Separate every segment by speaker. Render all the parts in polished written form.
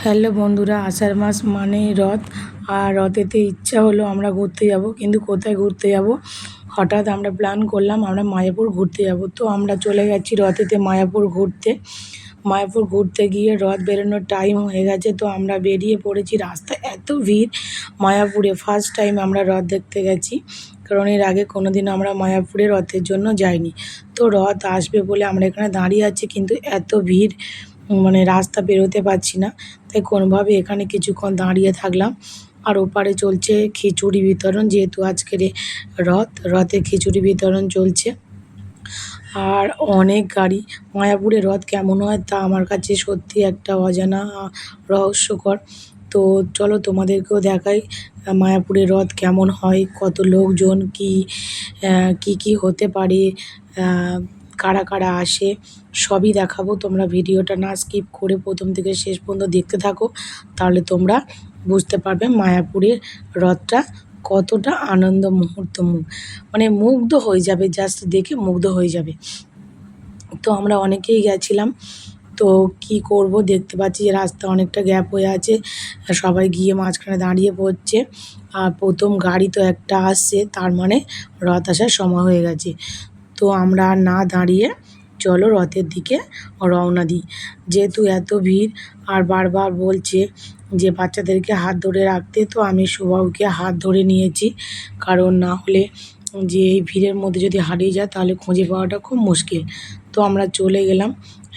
Speaker 1: Hello বন্ধুরা, আষাঢ় মাস মানেই রথ। আর রথেতে ইচ্ছা হলো আমরা ঘুরতে যাব, কিন্তু কোথায় ঘুরতে যাব? হঠাৎ আমরা প্ল্যান করলাম আমরা মায়াপুর ঘুরতে যাব। তো আমরা চলে গেছি রথেতে মায়াপুর ঘুরতে। মায়াপুর ঘুরতে গিয়ে রথ বেরোনোর টাইম হয়ে গেছে, তো আমরা বেরিয়ে পড়েছি। রাস্তায় এত ভিড়! মায়াপুরে ফার্স্ট টাইম আমরা রথ দেখতে গেছি, কারণ এর আগে কোনো দিন আমরা মায়াপুরে রথের জন্য যাইনি। তো রথ আসবে বলে আমরা এখানে দাঁড়িয়ে আছি, কিন্তু এত ভিড়, মানে রাস্তা বেরোতে পারছি না। তাই কোনোভাবে এখানে কিছুক্ষণ দাঁড়িয়ে থাকলাম। আর ওপারে চলছে খিচুড়ি বিতরণ, যেহেতু আজকের রথে খিচুড়ি বিতরণ চলছে। আর অনেক গাড়ি। মায়াপুরে রথ কেমন হয় তা আমার কাছে সত্যি একটা অজানা, রহস্যকর। তো চলো তোমাদেরকেও দেখাই মায়াপুরে রথ কেমন হয়, কত লোকজন, কি হতে পারে, কারা কারা আসে, সবই দেখাবো। তোমরা ভিডিওটা না স্কিপ করে প্রথম থেকে শেষ পর্যন্ত দেখতে থাকো, তাহলে তোমরা বুঝতে পারবে মায়াপুরের রথটা কতটা আনন্দ মুহূর্ত, মানে মুগ্ধ হয়ে যাবে, জাস্ট দেখে মুগ্ধ হয়ে যাবে। তো আমরা অনেকেই গেছিলাম। তো কি করব, দেখতে পাচ্ছি যে রাস্তা অনেকটা গ্যাপ হয়ে আছে, সবাই গিয়ে মাঝখানে দাঁড়িয়ে পড়ছে। আর প্রথম গাড়ি তো একটা আসছে, তার মানে রথ আসার সময় হয়ে গেছে। তো আমরা আর না দাঁড়িয়ে চলো রথের দিকে রওনা দিই। যেহেতু এত ভিড়, আর বারবার বলছে যে বাচ্চাদেরকে হাত ধরে রাখতে, তো আমি শুভকে হাত ধরে নিয়েছি, কারণ না হলে যে এই ভিড়ের মধ্যে যদি হারিয়ে যায় তাহলে খুঁজে পাওয়াটা খুব মুশকিল। তো আমরা চলে গেলাম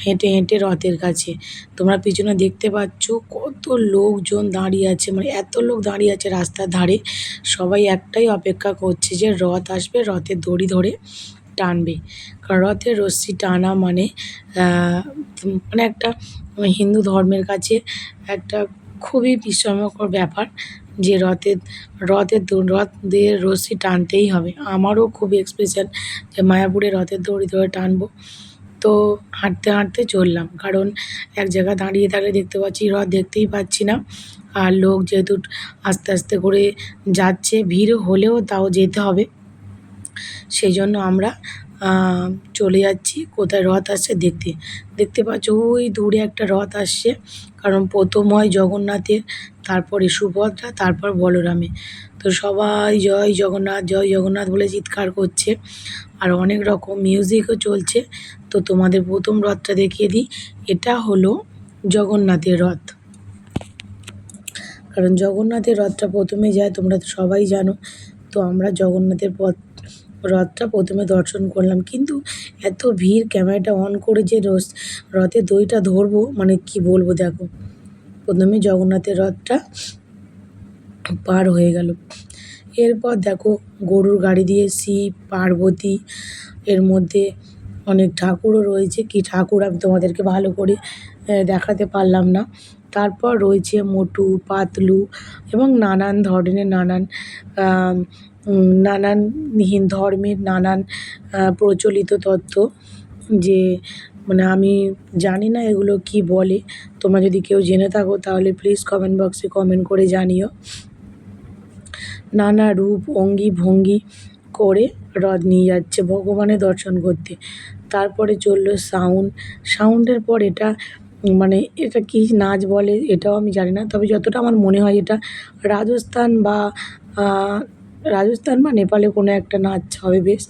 Speaker 1: হেঁটে হেঁটে রথের কাছে। তোমরা পিছনে দেখতে পাচ্ছ কত লোকজন দাঁড়িয়ে আছে, মানে এত লোক দাঁড়িয়ে আছে রাস্তার ধারে। সবাই একটাই অপেক্ষা করছে যে রথ আসবে, রথের দড়ি ধরে টানবে। কারণ রথের রশ্মি টানা মানে মানে একটা হিন্দু ধর্মের কাছে একটা খুবই বিস্ময়কর ব্যাপার, যে রথ দিয়ে রশ্মি টানতেই হবে। আমারও খুব এক্সপেকটেশন যে মায়াপুরে রথের দড়ি ধরে টানবো। তো হাঁটতে হাঁটতে চললাম, কারণ এক জায়গায় দাঁড়িয়ে থাকলে দেখতে পাচ্ছি রথ, দেখতেই পাচ্ছি না। আর লোক যেহেতু আস্তে আস্তে করে যাচ্ছে, ভিড় হলেও তাও যেতে হবে, সেই জন্য আমরা চলে যাচ্ছি কোথায় রথ আসছে দেখতে। দেখতে পাচ্ছ ওই দূরে একটা রথ আসছে, কারণ প্রথম হয় জগন্নাথের, তারপরে সুভদ্রা, তারপর বলরামে। তো সবাই জয় জগন্নাথ, জয় জগন্নাথ বলে চিৎকার করছে, আর অনেক রকম মিউজিকও চলছে। তো তোমাদের প্রথম রথটা দেখিয়ে দিই। এটা হলো জগন্নাথের রথ, কারণ জগন্নাথের রথটা প্রথমে যায়, তোমরা তো সবাই জানো। তো আমরা জগন্নাথের রথটা প্রথমে দর্শন করলাম, কিন্তু এত ভিড়, ক্যামেরাটা অন করে যে রথের দড়িটা ধরবো, মানে কি বলবো। দেখো, প্রথমে জগন্নাথের রথটা পার হয়ে গেল। এরপর দেখো গরুর গাড়ি দিয়ে শিব পার্বতী, এর মধ্যে অনেক ঠাকুরও রয়েছে। কি ঠাকুর আমি তোমাদেরকে ভালো করে দেখাতে পারলাম না। তারপর রয়েছে মোটু পাতলু এবং নানান ধরনের নানান ধর্মের নানান প্রচলিত তত্ত্ব, যে মানে আমি জানি না এগুলো কি বলে। তোমরা যদি কেউ জেনে থাকো তাহলে প্লিজ কমেন্ট বক্সে কমেন্ট করে জানিও। নানা রূপ অঙ্গি ভঙ্গি করে রথ নিয়ে যাচ্ছে ভগবানের দর্শন করতে। তারপরে চললো সাউন্ডের পর এটা, মানে এটা কী নাচ বলে এটাও আমি জানি না, তবে যতটা আমার মনে হয় এটা রাজস্থান বা নেপালে কোনো একটা নাচ হবে বেশ,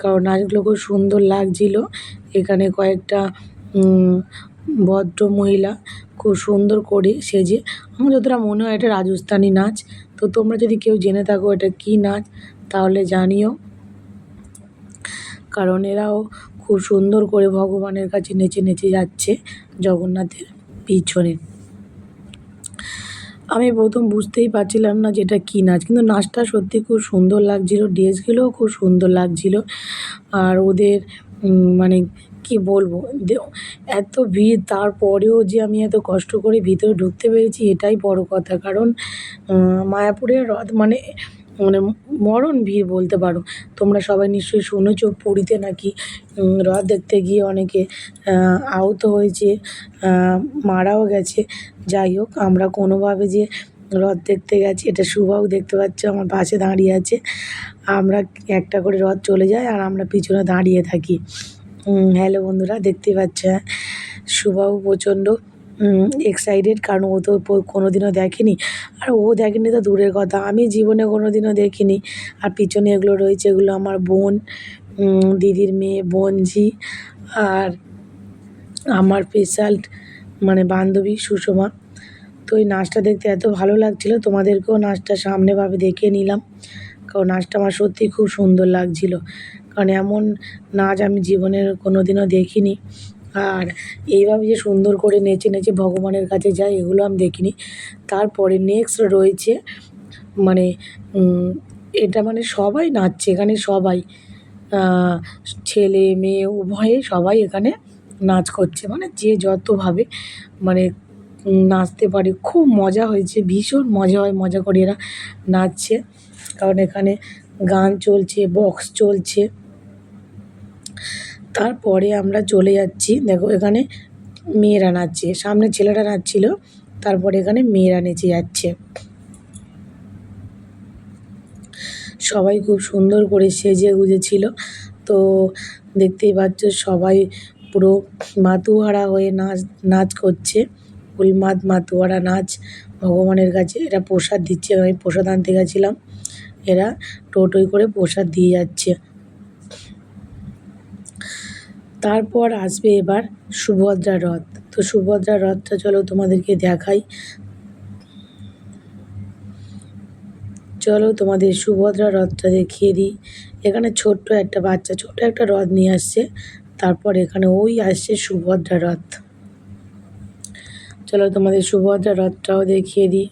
Speaker 1: কারণ নাচগুলো খুব সুন্দর লাগছিল। এখানে কয়েকটা ভদ্র মহিলা খুব সুন্দর করে সেজে, আমার যতটা মনে হয় এটা রাজস্থানি নাচ। তো তোমরা যদি কেউ জেনে থাকো এটা কী নাচ তাহলে জানিও, কারণ এরাও খুব সুন্দর করে ভগবানের কাছে নেচে নেচে যাচ্ছে জগন্নাথের পিছনে। আমি প্রথম বুঝতেই পারছিলাম না যে এটা কী নাচ, কিন্তু নাচটা সত্যি খুব সুন্দর লাগছিলো, ড্রেসগুলোও খুব সুন্দর লাগছিলো। আর ওদের মানে কি বলবো, এত ভিড়, তারপরেও যে আমি এত কষ্ট করে ভিতরে ঢুকতে পেরেছি এটাই বড় কথা। কারণ মায়াপুরের রথ মানে মানে মরণ ভিড় বলতে পারো। তোমরা সবাই নিশ্চয়ই শুনেছো পুরীতে নাকি রথ দেখতে গিয়ে অনেকে আহত হয়েছে, মারাও গেছে। যাই হোক, আমরা কোনোভাবে যে রথ দেখতে গেছি, এটা শুভও দেখতে পাচ্ছ আমার পাশে দাঁড়িয়ে আছে। আমরা একটা করে রথ চলে যায় আর আমরা পিছনে দাঁড়িয়ে থাকি। হ্যালো বন্ধুরা, দেখতে পাচ্ছ শুভও প্রচণ্ড এক্সাইটেড, কারণ ও তো কোনোদিনও দেখেনি। আর ও দেখেনি তো দূরের কথা, আমি জীবনে কোনোদিনও দেখিনি। আর পিছনে এগুলো রয়েছে, এগুলো আমার বোন, দিদির মেয়ে বোনঝি, আর আমার স্পেশাল মানে বান্ধবী সুষমা। তো এই নাচটা দেখতে এত ভালো লাগছিলো, তোমাদেরকেও নাচটা সামনেভাবে দেখিয়ে নিলাম, কারণ নাচটা আমার সত্যিই খুব সুন্দর লাগছিলো। কারণ এমন নাচ আমি জীবনের কোনোদিনও দেখিনি। আর এইভাবে যে সুন্দর করে নেচে নেচে ভগবানের কাছে যায়, এগুলো আমি দেখিনি। তারপরে নেক্সট রয়েছে মানে এটা মানে সবাই নাচছে এখানে, সবাই ছেলে মেয়ে উভয়ে সবাই এখানে নাচ করছে, মানে যে যতভাবে মানে নাচতে পারে। খুব মজা হয়েছে, ভীষণ মজা হয়, মজা করে এরা নাচছে। কারণ এখানে গান চলছে, বক্স চলছে। তারপরে আমরা চলে যাচ্ছি, দেখো এখানে মেয়েরা নাচছে, সামনে ছেলেরা নাচছিল, তারপরে এখানে মেয়েরা নেচে যাচ্ছে। সবাই খুব সুন্দর করে সেজে গুজেছিল। তো দেখতেই পাচ্ছ সবাই পুরো মাতুয়ারা হয়ে নাচ করছে, উন্মাদ মাতুয়ারা নাচ ভগবানের কাছে। এরা প্রসাদ দিচ্ছে, আমি প্রসাদ আনতে গেছিলাম, এরা টোটোয় করে প্রসাদ দিয়ে যাচ্ছে। তারপর আসবে এবার সুভদ্রা রথ। তো সুভদ্রা রথটা চলো তোমাদেরকে দেখাই। চলো তোমাদের সুভদ্রা রথটা দেখিয়ে দিই। এখানে ছোট্ট একটা বাচ্চা ছোট্ট একটা রথ নিয়ে আসছে, তারপর এখানে ওই আসছে সুভদ্রা রথ। চলো তোমাদের সুভদ্রা রথটাও দেখিয়ে দিই।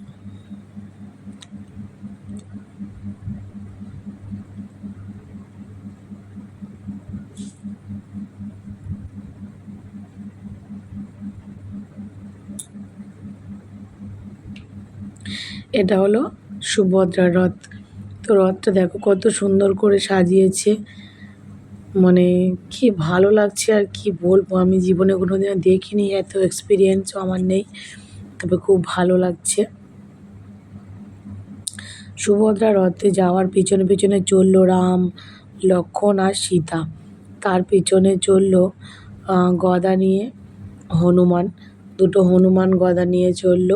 Speaker 1: এটা হলো সুভদ্রা রথ। তো রথটা দেখো কত সুন্দর করে সাজিয়েছে, মানে কি ভালো লাগছে আর কি বলবো। আমি জীবনে কোনোদিনও দেখিনি, এত এক্সপিরিয়েন্সও আমার নেই, তবে খুব ভালো লাগছে। সুভদ্রা রথে যাওয়ার পিছনে পিছনে চলল রাম, লক্ষ্মণ আর সীতা। তার পিছনে চলল গদা নিয়ে হনুমান, দুটো হনুমান গদা নিয়ে চলল।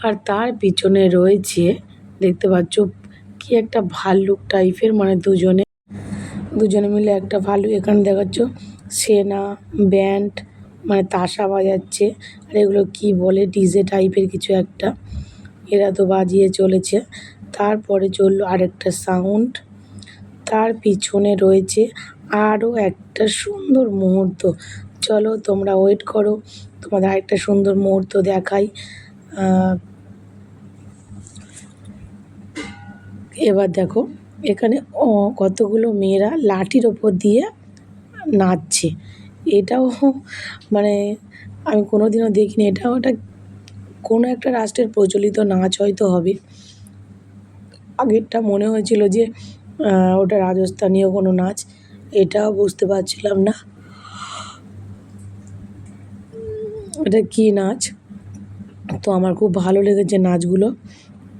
Speaker 1: আর তার পিছনে রয়েছে, দেখতে পাচ্ছ কি একটা ভাল্লুক টাইপের, মানে দুজনে মিলে একটা ভাল্লুক। এখানে দেখাচ্ছ সেনা ব্যান্ড, মানে তাসা বাজাচ্ছে, আর এগুলো কি বলে, ডিজে টাইপের কিছু একটা, এরা তো বাজিয়ে চলেছে। তারপরে চললো আরেকটা সাউন্ড, তার পিছনে রয়েছে আরও একটা সুন্দর মুহূর্ত। চলো তোমরা ওয়েট করো, তোমাদের আরেকটা সুন্দর মুহূর্ত দেখাই। এবার দেখো এখানে কতগুলো মেয়েরা লাঠির ওপর দিয়ে নাচছে। এটাও মানে আমি কোনোদিনও দেখিনি, এটাও একটা কোনো একটা রাষ্ট্রের প্রচলিত নাচ হয়তো হবে। আগেরটা মনে হয়েছিল যে ওটা রাজস্থানীয় কোনো নাচ, এটাও বুঝতে পারছিলাম না এটা কী নাচ। তো আমার খুব ভালো লেগেছে নাচগুলো,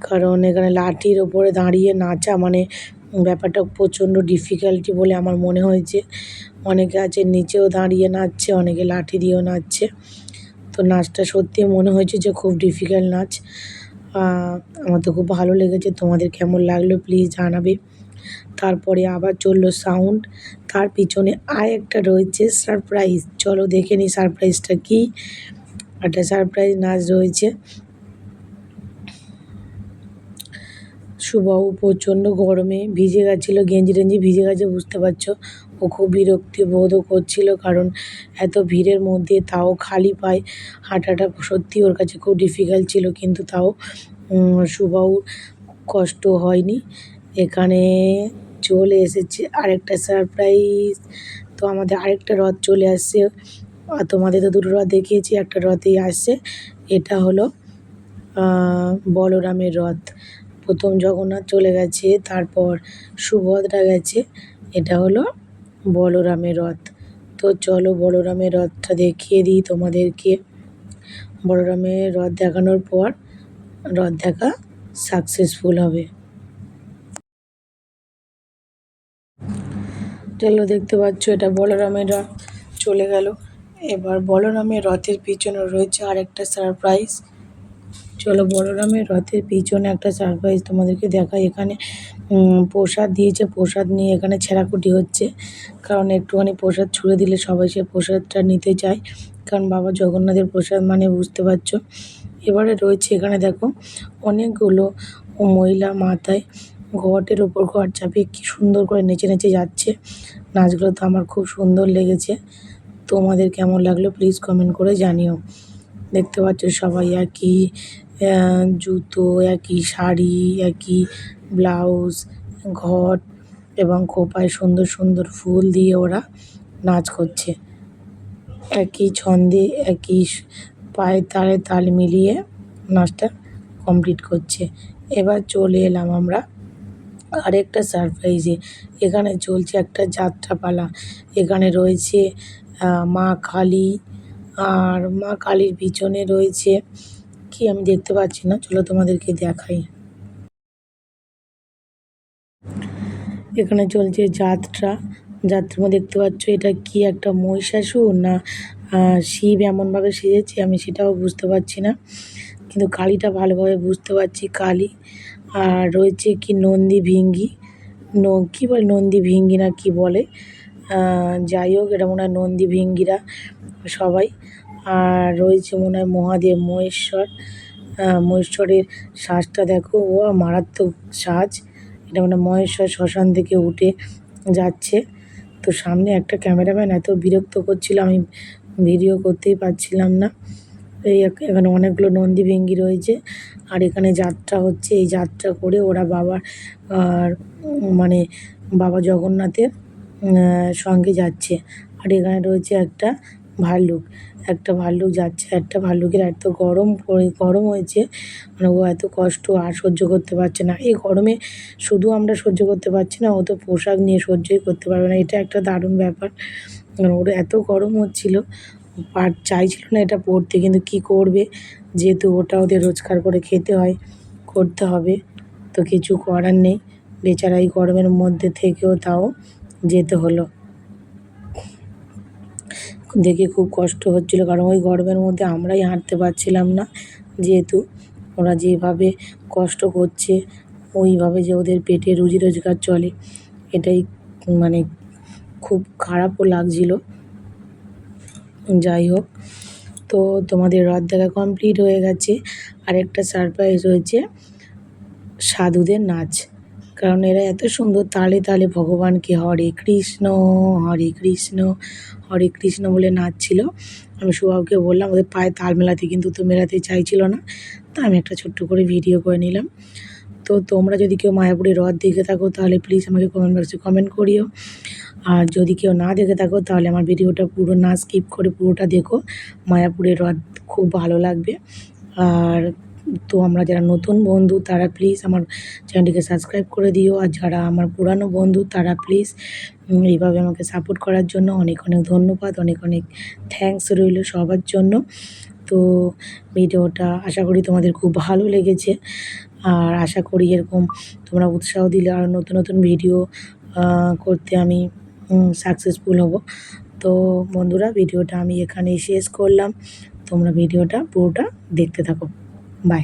Speaker 1: কারণ এখানে লাঠির ওপরে দাঁড়িয়ে নাচা মানে ব্যাপারটা প্রচণ্ড ডিফিকাল্টি বলে আমার মনে হয়েছে। অনেকে আছে নিচেও দাঁড়িয়ে নাচছে, অনেকে লাঠি দিয়েও নাচছে। তো নাচটা সত্যি মনে হয়েছে যে খুব ডিফিকাল্ট নাচ। আমার তো খুব ভালো লেগেছে, তোমাদের কেমন লাগলো প্লিজ জানাবে। তারপরে আবার চললো সাউন্ড, তার পিছনে একটা রয়েছে সারপ্রাইজ। চলো দেখে নিই সারপ্রাইজটা কী। একটা সারপ্রাইজ নাচ রয়েছে। সুবাহু প্রচণ্ড গরমে ভিজে গেছিলো, গেঞ্জি টেঞ্জি ভিজে গেছে, বুঝতে পারছো। ও খুব বিরক্তি বোধও করছিল, কারণ এত ভিড়ের মধ্যে তাও খালি পায়ে হাঁটাটা সত্যি ওর কাছে খুব ডিফিকাল্ট ছিল, কিন্তু তাও সুবাহুর কষ্ট হয়নি। এখানে চলে এসেছে আরেকটা সারপ্রাইজ। তো আমাদের আরেকটা রথ চলে আসছে, আর তোমাদের তো দুটো রথ দেখিয়েছি, একটা রথেই আসছে। এটা হলো বলরামের রথ। প্রথম জগন্নাথ চলে গেছে, তারপর সুভদ্রা গেছে, এটা হলো বলরামের রথ। তো চলো বলরামের রথটা দেখিয়ে দিই তোমাদেরকে। বলরামের রথ দেখানোর পর রথ দেখা সাকসেসফুল হবে। চলো দেখতে পাচ্ছ এটা বলরামের রথ চলে গেল। এবার বলরামের রথের পিছনে রয়েছে আরেকটা সারপ্রাইজ। চলো বলরামের রথের পিছনে একটা সারপ্রাইজ তোমাদেরকে দেখাই। এখানে প্রসাদ দিয়েছে, প্রসাদ নিয়ে এখানে ছেঁড়াকুটি হচ্ছে, কারণ একটুখানি প্রসাদ ছুঁড়ে দিলে সবাই সে প্রসাদটা নিতে চায়, কারণ বাবা জগন্নাথের প্রসাদ মানে বুঝতে পারছো। এবারে রয়েছে এখানে দেখো অনেকগুলো মহিলা মাথায় ঘটের ওপর ঘট চাপিয়ে কি সুন্দর করে নেচে নেচে যাচ্ছে। নাচগুলো তো আমার খুব সুন্দর লেগেছে। তোমাদের কেমন লাগলো প্লিজ কমেন্ট করে জানিও। দেখতে পাচ্ছ সবাই একই জুতো, একই শাড়ি, একই ব্লাউজ, ঘট এবং খোঁপায় সুন্দর সুন্দর ফুল দিয়ে ওরা নাচ করছে। একই ছন্দে একই পায়ের তালে তাল মিলিয়ে নাচটা কমপ্লিট করছে। এবার চলে এলাম আমরা আরেকটা সারপ্রাইজে। এখানে চলছে একটা যাত্রাপালা। এখানে রয়েছে মা কালী, আর মা কালীর পিছনে রয়েছে কি আমি দেখতে পাচ্ছি না, চলো তোমাদেরকে দেখাই। এখানে চলছে যাত্রা। যাত্রার মধ্যে দেখতে পাচ্ছ এটা কি একটা মহিষাসুর না শিব এমনভাবে সেজেছে আমি সেটাও বুঝতে পারছি না, কিন্তু কালীটা ভালোভাবে বুঝতে পারছি কালী। আর রয়েছে কি নন্দী ভিঙ্গি, কী বলে নন্দী ভিঙ্গি না কি বলে, যাই হোক এটা মনে হয় নন্দী ভিঙ্গিরা সবাই। আর রয়েছে মনে হয় মহাদেব মহেশ্বর। মহেশ্বরের সাজটা দেখো, ও মারাত্মক সাজ। এটা মানে মহেশ্বর শ্মশান থেকে উঠে যাচ্ছে। তো সামনে একটা ক্যামেরাম্যান এত বিরক্ত করছিল, আমি ভিডিও করতেই পারছিলাম না। এই এখানে অনেকগুলো নন্দী ভেঙ্গি রয়েছে, আর এখানে যাত্রা হচ্ছে। এই যাত্রা করে ওরা বাবার মানে বাবা জগন্নাথের সঙ্গে যাচ্ছে। আর এখানে রয়েছে একটা ভাল্লুক, একটা ভাল্লুক যাচ্ছে। একটা ভাল্লুকের এত গরম হয়েছে, মানে ও এত কষ্ট আর সহ্য করতে পারছে না। এই গরমে শুধু আমরা সহ্য করতে পারছি না, ও তো পোশাক নিয়ে সহ্যই করতে পারবে না। এটা একটা দারুণ ব্যাপার, ওর এত গরম হচ্ছিল, চাইছিল না এটা পরতে, কিন্তু কি করবে, যেহেতু ওটা ওদের রোজগার করে খেতে হয়, করতে হবে, তো কিছু করার নেই। বেচারা এই গরমের মধ্যে থেকেও তাও যেতে হলো। দেখে খুব কষ্ট হচ্ছিলো, কারণ ওই গরমের মধ্যে আমরাই হাঁটতে পারছিলাম না, যেহেতু ওরা যেভাবে কষ্ট করছে ওইভাবে যে ওদের পেটে রুজি রোজগার চলে, এটাই মানে খুব খারাপও লাগছিলো। যাই হোক, তো তোমাদের রথ দেখা কমপ্লিট হয়ে গেছে। আরেকটা সারপ্রাইজ হয়েছে সাধুদের নাচ, কারণ এরা এত সুন্দর তালে তালে ভগবানকে হরে কৃষ্ণ হরে কৃষ্ণ হরে কৃষ্ণ বলে নাচছিল। আমি সুভাবকে বললাম ওদের পায়ে তাল মেলাতে, কিন্তু তো মেলাতে চাইছিল না, তা আমি একটা ছোট্ট করে ভিডিও করে নিলাম। তো তোমরা যদি কেউ মায়াপুরের রথ দেখে থাকো তাহলে প্লিজ আমাকে কমেন্ট বক্সে কমেন্ট করিও। আর যদি কেউ না দেখে থাকো তাহলে আমার ভিডিওটা পুরো না স্কিপ করে পুরোটা দেখো। মায়াপুরের রথ খুব ভালো লাগবে। আর তো আমরা যারা নতুন বন্ধু তারা প্লিজ আমার চ্যানেলটিকে সাবস্ক্রাইব করে দিও, আর যারা আমার পুরানো বন্ধু তারা প্লিজ এইভাবে আমাকে সাপোর্ট করার জন্য অনেক অনেক ধন্যবাদ, অনেক অনেক থ্যাঙ্কস রইল সবার জন্য। তো ভিডিওটা আশা করি তোমাদের খুব ভালো লেগেছে, আর আশা করি এরকম তোমরা উৎসাহ দিলে আরও নতুন নতুন ভিডিও করতে আমি সাকসেসফুল হব। তো বন্ধুরা ভিডিওটা আমি এখানেই শেষ করলাম, তোমরা ভিডিওটা পুরোটা দেখতে থাকো। বাই।